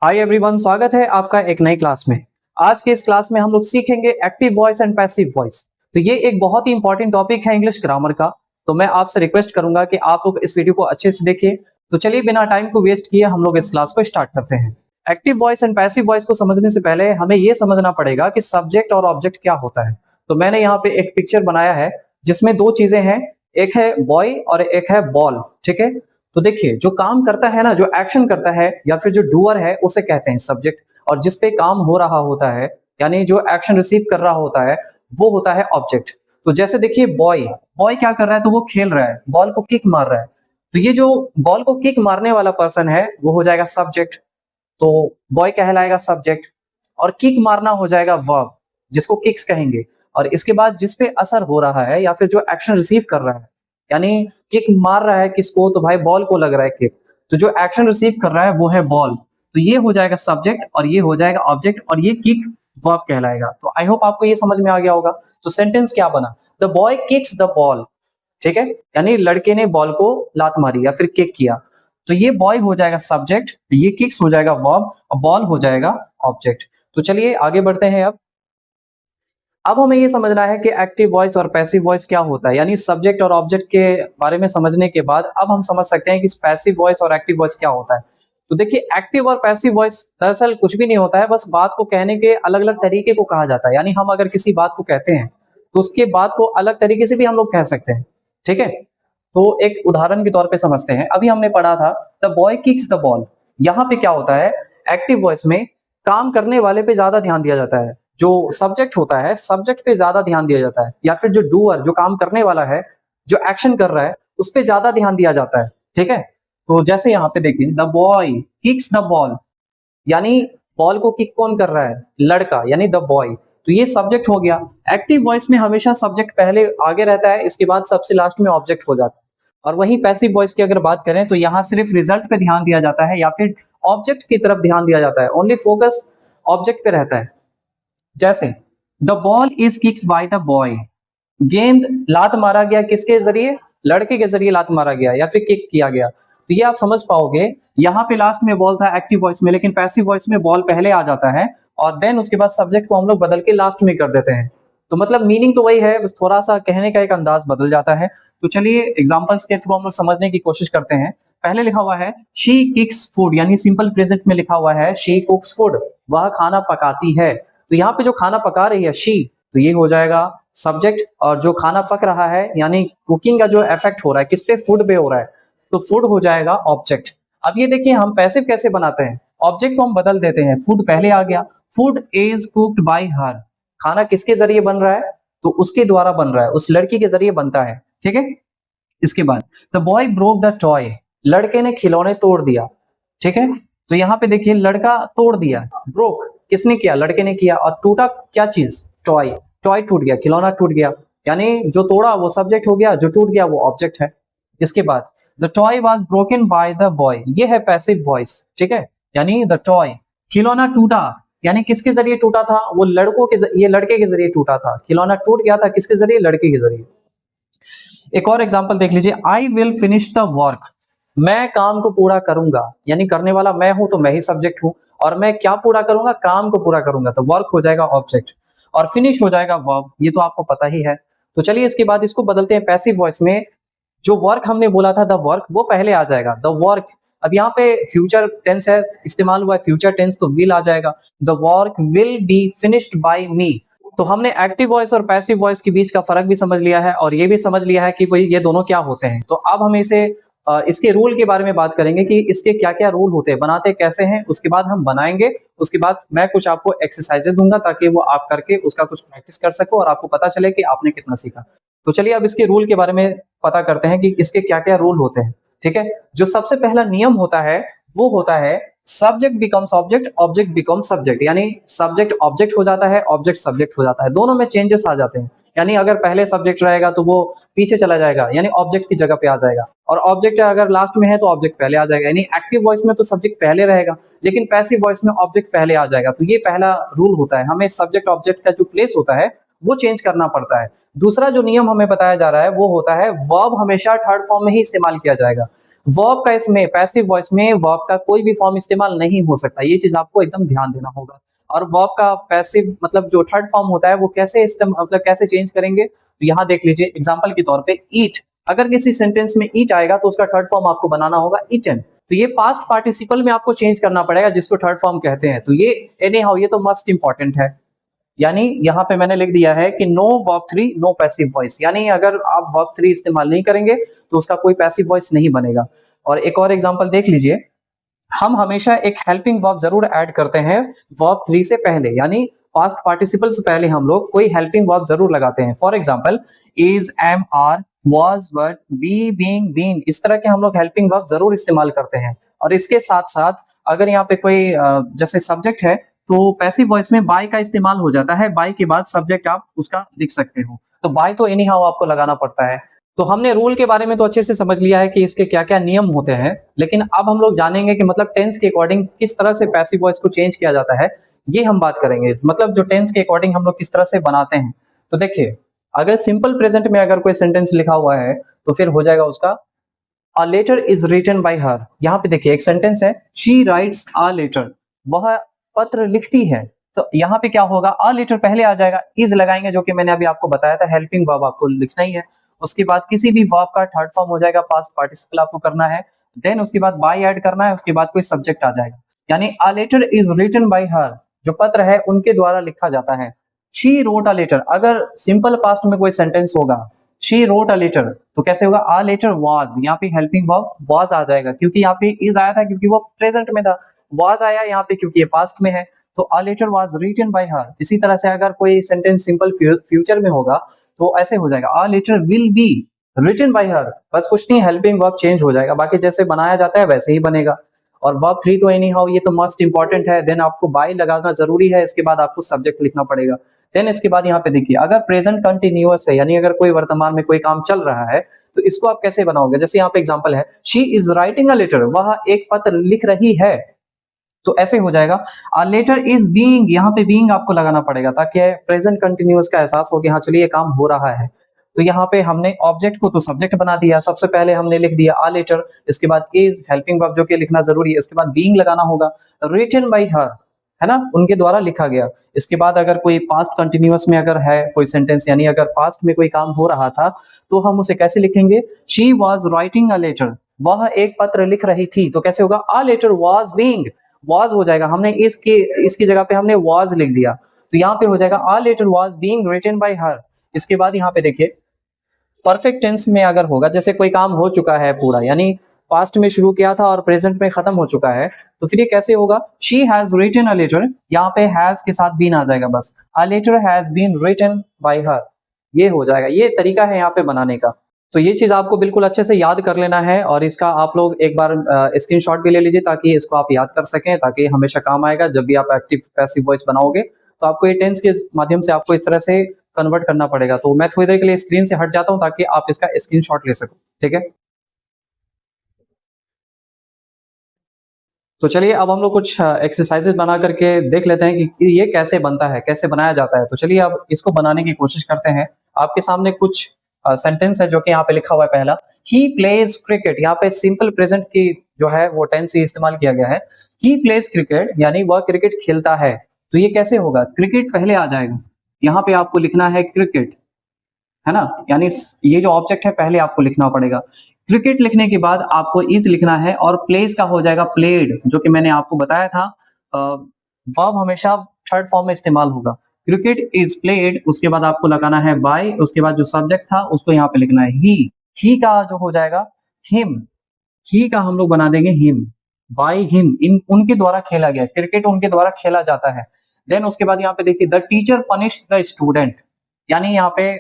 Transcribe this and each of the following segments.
Hi everyone, स्वागत है आपका एक नई क्लास में। आज के इस क्लास में हम लोग सीखेंगे active voice and passive voice. तो ये एक बहुत ही इंपॉर्टेंट टॉपिक है इंग्लिश ग्रामर का। तो मैं आपसे रिक्वेस्ट करूंगा कि आप लोग इस वीडियो को अच्छे से देखिए। तो चलिए बिना टाइम को वेस्ट किए हम लोग इस क्लास को स्टार्ट करते हैं। Active voice and passive voice को समझने से पहले हमें यह समझना पड़ेगा कि सब्जेक्ट और ऑब्जेक्ट क्या होता है। तो मैंने यहाँ पे एक पिक्चर बनाया है जिसमें दो चीजें हैं, एक है बॉय और एक है बॉल। ठीक है, तो देखिए जो काम करता है ना, जो एक्शन करता है या फिर जो डूअर है उसे कहते हैं सब्जेक्ट, और जिस पे काम हो रहा होता है यानी जो एक्शन रिसीव कर रहा होता है वो होता है ऑब्जेक्ट। तो जैसे देखिए बॉय बॉय क्या कर रहा है, तो वो खेल रहा है, बॉल को किक मार रहा है। तो ये जो बॉल को किक मारने वाला पर्सन है वो हो जाएगा सब्जेक्ट, तो बॉय कहलाएगा सब्जेक्ट। और किक मारना हो जाएगा वर्ब, जिसको किक्स कहेंगे। और इसके बाद जिस पे असर हो रहा है या फिर जो एक्शन रिसीव कर रहा है, यानी किक मार रहा है किसको, तो भाई बॉल को लग रहा है किक, तो जो एक्शन रिसीव कर रहा है वो है बॉल। तो ये हो जाएगा सब्जेक्ट और ये हो जाएगा ऑब्जेक्ट, और ये किक वर्ब कहलाएगा। तो आई होप आपको ये समझ में आ गया होगा। तो सेंटेंस क्या बना, the boy kicks the ball. ठीक है, यानी लड़के ने बॉल को लात मारी या फिर किक किया। तो ये बॉय हो जाएगा सब्जेक्ट, ये किक्स हो जाएगा वर्ब और बॉल हो जाएगा ऑब्जेक्ट। तो चलिए आगे बढ़ते हैं। अब हमें ये समझना है कि एक्टिव वॉइस और पैसिव वॉइस क्या होता है, यानी सब्जेक्ट और ऑब्जेक्ट के बारे में समझने के बाद अब हम समझ सकते हैं कि पैसिव वॉइस और एक्टिव वॉइस क्या होता है। तो देखिए एक्टिव और पैसिव वॉइस दरअसल कुछ भी नहीं होता है, बस बात को कहने के अलग अलग तरीके को कहा जाता है। यानी हम अगर किसी बात को कहते हैं तो उसके बात को अलग तरीके से भी हम लोग कह सकते हैं। ठीक है, तो एक उदाहरण के तौर पे समझते हैं। अभी हमने पढ़ा था the boy kicks the ball. यहाँ पे क्या होता है, एक्टिव वॉइस में काम करने वाले पे ज्यादा ध्यान दिया जाता है, जो सब्जेक्ट होता है सब्जेक्ट पे ज्यादा ध्यान दिया जाता है, या फिर जो डूअर जो काम करने वाला है, जो एक्शन कर रहा है उस पे ज्यादा ध्यान दिया जाता है। ठीक है, तो जैसे यहाँ पे देखिए the boy kicks the ball, यानी बॉल को किक कौन कर रहा है, लड़का यानी द बॉय। तो ये सब्जेक्ट हो गया। एक्टिव वॉइस में हमेशा सब्जेक्ट पहले आगे रहता है, इसके बाद सबसे लास्ट में ऑब्जेक्ट हो जाता है। और वहीं पैसिव वॉइस की अगर बात करें तो यहाँ सिर्फ रिजल्ट पे ध्यान दिया जाता है या फिर ऑब्जेक्ट की तरफ ध्यान दिया जाता है, ओनली फोकस ऑब्जेक्ट पे रहता है। जैसे the ball is kicked by the boy, गेंद लात मारा गया किसके जरिए, लड़के के जरिए लात मारा गया या फिर किक किया गया। तो ये आप समझ पाओगे, यहाँ पे लास्ट में बॉल था एक्टिव वॉइस में, लेकिन पैसिव वॉइस में बॉल पहले आ जाता है और देन उसके बाद सब्जेक्ट को हम लोग बदल के लास्ट में कर देते हैं। तो मतलब मीनिंग तो वही है, बस थोड़ा सा कहने का एक अंदाज बदल जाता है। तो चलिए एग्जांपल्स के थ्रू हम लोग समझने की कोशिश करते हैं। पहले लिखा हुआ है शी किक्स फूड, यानी सिंपल प्रेजेंट में लिखा हुआ है शी कुक्स फूड, वह खाना पकाती है। तो यहाँ पे जो खाना पका रही है शी, तो ये हो जाएगा सब्जेक्ट, और जो खाना पक रहा है यानी कुकिंग का जो इफेक्ट हो रहा है किस पे, फूड पे हो रहा है, तो फूड हो जाएगा ऑब्जेक्ट। अब ये देखिए हम पैसिव कैसे बनाते हैं, ऑब्जेक्ट को हम बदल देते हैं, फूड पहले आ गया, फूड इज कुक्ड बाय हर, खाना किसके जरिए बन रहा है, तो उसके द्वारा बन रहा है, उस लड़की के जरिए बनता है। ठीक है, इसके बाद the boy broke the toy, लड़के ने खिलौने तोड़ दिया। ठीक है, तो यहाँ पे देखिए लड़का तोड़ दिया, ब्रोक किसने किया, लड़के ने किया, और टूटा क्या चीज, टॉय, टॉय टूट गया, खिलौना टूट गया, यानी जो तोड़ा वो सब्जेक्ट हो गया, जो टूट गया वो ऑब्जेक्ट है। इसके बाद the toy was broken by the boy, ये है पैसिव वॉइस। ठीक है, यानी द टॉय, खिलौना टूटा, यानी किसके जरिए टूटा था, वो लड़कों के ये लड़के के जरिए टूटा था, खिलौना टूट गया था किसके जरिए, लड़के के जरिए। एक और एग्जांपल देख लीजिए, I will finish the work, मैं काम को पूरा करूंगा, यानी करने वाला मैं हूं तो मैं ही सब्जेक्ट हूं, और मैं क्या पूरा करूंगा, काम को पूरा करूंगा, तो वर्क हो जाएगा ऑब्जेक्ट, और फिनिश हो जाएगा वर्ब, ये तो आपको पता ही है। तो चलिए इसके बाद इसको बदलते हैं पैसिव वॉइस में। जो वर्क हमने बोला था द वर्क, वो पहले आ जाएगा, द वर्क। अब यहाँ पे फ्यूचर टेंस है, इस्तेमाल हुआ है फ्यूचर टेंस, तो विल आ जाएगा, the work will be finished by me. तो हमने एक्टिव वॉइस और पैसिव वॉइस के बीच का फर्क भी समझ लिया है, और ये भी समझ लिया है कि भाई ये दोनों क्या होते हैं। तो अब हम इसे इसके रूल के बारे में बात करेंगे कि इसके क्या क्या रूल होते हैं, बनाते कैसे हैं, उसके बाद हम बनाएंगे। उसके बाद मैं कुछ आपको एक्सरसाइजेस दूंगा ताकि वो आप करके उसका कुछ प्रैक्टिस कर सको और आपको पता चले कि आपने कितना सीखा। तो चलिए अब इसके रूल के बारे में पता करते हैं कि इसके क्या क्या रूल होते हैं। ठीक है, जो सबसे पहला नियम होता है वो होता है subject becomes object, object becomes subject, यानी सब्जेक्ट ऑब्जेक्ट हो जाता है, ऑब्जेक्ट सब्जेक्ट हो जाता है, दोनों में चेंजेस आ जाते हैं। यानी अगर पहले सब्जेक्ट रहेगा तो वो पीछे चला जाएगा, यानी ऑब्जेक्ट की जगह पे आ जाएगा, और ऑब्जेक्ट अगर लास्ट में है तो ऑब्जेक्ट पहले आ जाएगा। यानी एक्टिव वॉइस में तो सब्जेक्ट पहले रहेगा, लेकिन पैसिव वॉइस में ऑब्जेक्ट पहले आ जाएगा। तो ये पहला रूल होता है, हमें सब्जेक्ट ऑब्जेक्ट का जो प्लेस होता है वो चेंज करना पड़ता है। दूसरा जो नियम हमें बताया जा रहा है वो होता है वर्ब हमेशा थर्ड फॉर्म में ही इस्तेमाल किया जाएगा। वर्ब का इसमें पैसिव वॉइस में वर्ब का कोई भी फॉर्म इस्तेमाल नहीं हो सकता, ये चीज आपको एकदम ध्यान देना होगा। और वर्ब का पैसिव मतलब जो थर्ड फॉर्म होता है वो कैसे मतलब कैसे चेंज करेंगे, तो यहाँ देख लीजिए एग्जाम्पल के तौर पे ईट, अगर किसी सेंटेंस में ईट आएगा तो उसका थर्ड फॉर्म आपको बनाना होगा ईटन। तो ये पास्ट पार्टिसिपल में आपको चेंज करना पड़ेगा जिसको थर्ड फॉर्म कहते हैं। तो ये एनी हाउ ये तो मस्ट इंपॉर्टेंट है। यानी यहाँ पे मैंने लिख दिया है कि no verb 3 no passive voice, यानी अगर आप वर्ब 3 इस्तेमाल नहीं करेंगे तो उसका कोई पैसिव वॉइस नहीं बनेगा। और एक और एग्जांपल देख लीजिए, हम हमेशा एक हेल्पिंग वर्ब जरूर ऐड करते हैं वर्ब 3 से पहले, यानी पास्ट पार्टिसिपल से पहले हम लोग कोई हेल्पिंग वर्ब जरूर लगाते हैं। For example is, am, are, was, were, be, being, been, इस तरह के हम लोग हेल्पिंग वर्ब जरूर इस्तेमाल करते हैं। और इसके साथ साथ अगर यहाँ पे कोई जैसे सब्जेक्ट है तो पैसिव वॉइस में बाय का इस्तेमाल हो जाता है, बाय के बाद सब्जेक्ट आप उसका लिख सकते हो। तो बाय तो एनी हाउ आपको लगाना पड़ता है। तो हमने रूल के बारे में तो अच्छे से समझ लिया है कि इसके क्या क्या नियम होते हैं, लेकिन अब हम लोग जानेंगे कि मतलब टेंस के अकॉर्डिंग किस तरह से पैसिव वॉइस को चेंज किया जाता है, ये हम बात करेंगे। मतलब जो टेंस के अकॉर्डिंग हम लोग किस तरह से बनाते हैं। तो देखिए, अगर सिंपल प्रेजेंट में अगर कोई सेंटेंस लिखा हुआ है तो फिर हो जाएगा उसका a letter is written by her. यहाँ पे देखिए एक सेंटेंस है शी राइट्स अ लेटर, वह पत्र लिखती है। तो यहाँ पे क्या होगा, अ लेटर पहले आ जाएगा, इज लगाएंगे जो कि मैंने अभी आपको बताया था, हेल्पिंग वर्ब आपको लिखना ही है। उसके बाद किसी भी वर्ब का थर्ड फॉर्म हो जाएगा, पास्ट पार्टिसिपल आपको करना है। देन उसके बाद बाय ऐड करना है, उसके बाद कोई सब्जेक्ट आ जाएगा। यानी a letter is written by her, जो पत्र है उनके द्वारा लिखा जाता है। शी रोट अ लेटर, अगर सिंपल पास्ट में कोई सेंटेंस होगा शी रोट अ लेटर तो कैसे होगा, अ लेटर वाज, यहाँ पे हेल्पिंग वर्ब वाज आ जाएगा, क्योंकि यहाँ पे इज आया था क्योंकि वो प्रेजेंट में था, वाज आया यहाँ पे क्योंकि ये पास्ट में है। तो a letter was written by her. इसी तरह से अगर कोई सेंटेंस सिंपल फ्यूचर में होगा तो ऐसे हो जाएगा a letter will be written by her, बस कुछ नहीं, हेल्पिंग वर्ब चेंज हो जाएगा, बाकी जैसे बनाया जाता है वैसे ही बनेगा। और वर्ब 3 तो एनी हाउ ये तो मस्ट इंपॉर्टेंट है। देन आपको बाय लगाना जरूरी है, इसके बाद आपको सब्जेक्ट लिखना पड़ेगा। देन इसके बाद यहाँ पे देखिए, अगर प्रेजेंट कंटिन्यूअस है, यानी अगर कोई वर्तमान में कोई काम चल रहा है तो इसको आप कैसे बनाओगे। जैसे यहाँ पे एग्जांपल है she is writing a letter, वह एक पत्र लिख रही है। तो ऐसे हो जाएगा अ लेटर इज बीइंग, यहाँ पे बीइंग आपको लगाना पड़ेगा ताकि प्रेजेंट कंटिन्यूअस का एहसास हो कि हाँ चलिए ये काम हो रहा है। तो यहाँ पे हमने ऑब्जेक्ट को तो सब्जेक्ट बना दिया, सबसे पहले हमने लिख दिया अ लेटर, इसके बाद इज हेल्पिंग वर्ब जो कि लिखना जरूरी है, इसके बाद बीइंग लगाना होगा, रिटन बाय हर, है ना, उनके द्वारा लिखा गया। इसके बाद अगर कोई पास्ट कंटिन्यूअस में अगर है कोई सेंटेंस, यानी अगर पास्ट में कोई काम हो रहा था तो हम उसे कैसे लिखेंगे, she was writing a letter, वह एक पत्र लिख रही थी। तो कैसे होगा, a letter was being, was हो जाएगा, हमने इसकी जगह पे हमने वाज लिख दिया, तो यहाँ पे हो जाएगा a letter was being written by her. इसके बाद यहाँ पे देखिए परफेक्ट टेंस में अगर होगा, जैसे कोई काम हो चुका है पूरा, यानी पास्ट में शुरू किया था और प्रेजेंट में खत्म हो चुका है, तो फिर ये कैसे होगा, she has written a letter, यहाँ पे हैज के साथ बीन आ जाएगा, बस a letter has been written by her, ये हो जाएगा। ये तरीका है यहाँ पे बनाने का। तो ये चीज आपको बिल्कुल अच्छे से याद कर लेना है, और इसका आप लोग एक बार स्क्रीनशॉट भी ले लीजिए ताकि इसको आप याद कर सकें, ताकि हमेशा काम आएगा जब भी आप एक्टिव पैसिव वॉइस बनाओगे। तो आपको ये टेंस के माध्यम से आपको इस तरह से कन्वर्ट करना पड़ेगा। तो मैं थोड़ी देर के लिए स्क्रीन से हट जाता हूं ताकि आप इसका स्क्रीनशॉट ले सको, ठीक है। तो चलिए अब हम लोग कुछ एक्सरसाइजेज बना करके देख लेते हैं कि ये कैसे बनता है, कैसे बनाया जाता है। तो चलिए अब इसको बनाने की कोशिश करते हैं। आपके सामने कुछ सेंटेंस है जो कि यहाँ पे लिखा हुआ है। पहला, ही प्लेज क्रिकेट, यहाँ पे सिंपल प्रेजेंट की जो है वो टेंस ही इस्तेमाल किया गया है। ही प्लेज क्रिकेट यानी वह क्रिकेट खेलता है। तो ये कैसे होगा, क्रिकेट पहले आ जाएगा, यहाँ पे आपको लिखना है क्रिकेट, है ना, यानी ये जो ऑब्जेक्ट है पहले आपको लिखना पड़ेगा। क्रिकेट लिखने के बाद आपको इज लिखना है, और प्लेस का हो जाएगा प्लेड, जो कि मैंने आपको बताया था वर्ब हमेशा थर्ड फॉर्म में इस्तेमाल होगा। क्रिकेट इज प्लेड, उसके बाद आपको लगाना है बाय, उसके बाद जो सब्जेक्ट था उसको यहाँ पे लिखना है ही का जो हो जाएगा हिम, ही का हम लोग बना देंगे हिम, बाय हिम, इन उनके द्वारा खेला गया, क्रिकेट उनके द्वारा खेला जाता है। देन उसके बाद यहाँ पे देखिए the teacher punished the student, यानी यहाँ पे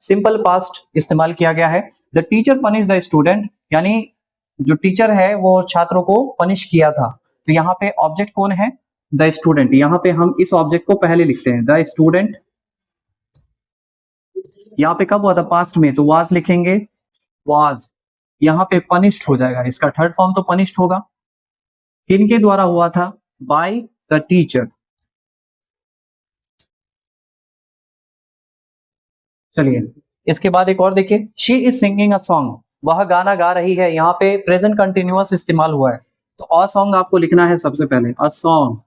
सिंपल पास्ट इस्तेमाल किया गया है। The teacher punish the student, यानी जो टीचर है वो छात्रों को पनिश किया था। तो यहाँ पे ऑब्जेक्ट कौन है, द स्टूडेंट, यहाँ पे हम इस ऑब्जेक्ट को पहले लिखते हैं, द स्टूडेंट। यहाँ पे कब हुआ था, पास्ट में, तो वाज लिखेंगे, वाज, यहाँ पे पनिश्ड हो जाएगा, इसका थर्ड फॉर्म तो पनिश्ड होगा। किनके द्वारा हुआ था, बाय द टीचर। चलिए इसके बाद एक और देखिए, she is singing a song, वह गाना गा रही है। यहाँ पे प्रेजेंट कंटिन्यूअस इस्तेमाल हुआ है, तो अ सॉन्ग आपको लिखना है सबसे पहले, अ सॉन्ग।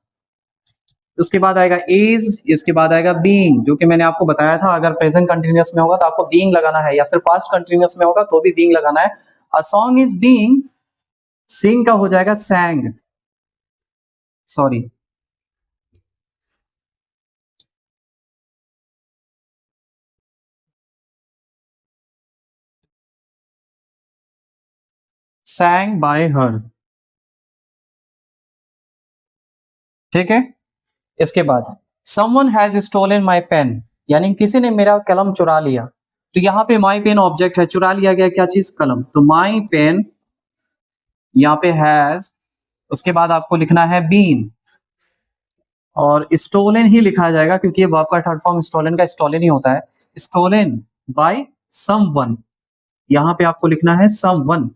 उसके बाद आएगा इज, इसके बाद आएगा बीइंग, जो कि मैंने आपको बताया था अगर प्रेजेंट कंटिन्यूअस में होगा तो आपको बीइंग लगाना है, या फिर पास्ट कंटिन्यूअस में होगा तो भी बीइंग लगाना है। अ सॉन्ग इज बीइंग, सिंग का हो जाएगा सैंग, सॉरी, sang by her, ठीक है। इसके बाद someone has stolen my pen, यानी किसी ने मेरा कलम चुरा लिया। तो यहाँ पे my pen ऑब्जेक्ट है, चुरा लिया गया क्या चीज, कलम। तो my pen यहाँ पे has, उसके बाद आपको लिखना है been, और stolen ही लिखा जाएगा क्योंकि ये वर्ब का थर्ड फॉर्म stolen का stolen ही होता है। stolen by someone, यहाँ पे आपको लिखना है someone।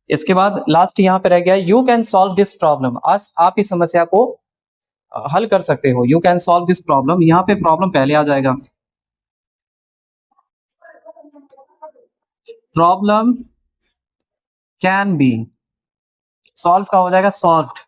इसके बाद लास्ट यहाँ पे रह गया, you can solve this problem, आज आप इस समस्या को हल कर सकते हो। You can solve this problem, यहाँ पे प्रॉब्लम पहले आ जाएगा, प्रॉब्लम कैन बी, सॉल्व का हो जाएगा सॉल्व्ड,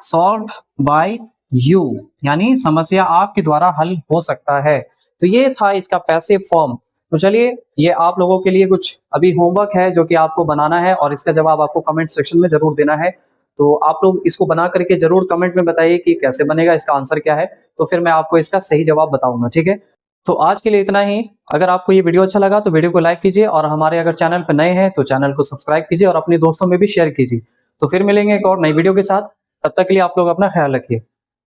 सॉल्व बाय यू, यानी समस्या आपके द्वारा हल हो सकता है। तो ये था इसका पैसिव फॉर्म। तो चलिए ये आप लोगों के लिए कुछ अभी होमवर्क है जो कि आपको बनाना है, और इसका जवाब आपको कमेंट सेक्शन में जरूर देना है। तो आप लोग इसको बना करके जरूर कमेंट में बताइए कि कैसे बनेगा, इसका आंसर क्या है, तो फिर मैं आपको इसका सही जवाब बताऊंगा, ठीक है। तो आज के लिए इतना ही। अगर आपको ये वीडियो अच्छा लगा तो वीडियो को लाइक कीजिए, और हमारे अगर चैनल पर नए हैं तो चैनल को सब्सक्राइब कीजिए और अपने दोस्तों में भी शेयर कीजिए। तो फिर मिलेंगे एक और नई वीडियो के साथ, तब तक के लिए आप लोग अपना ख्याल रखिए।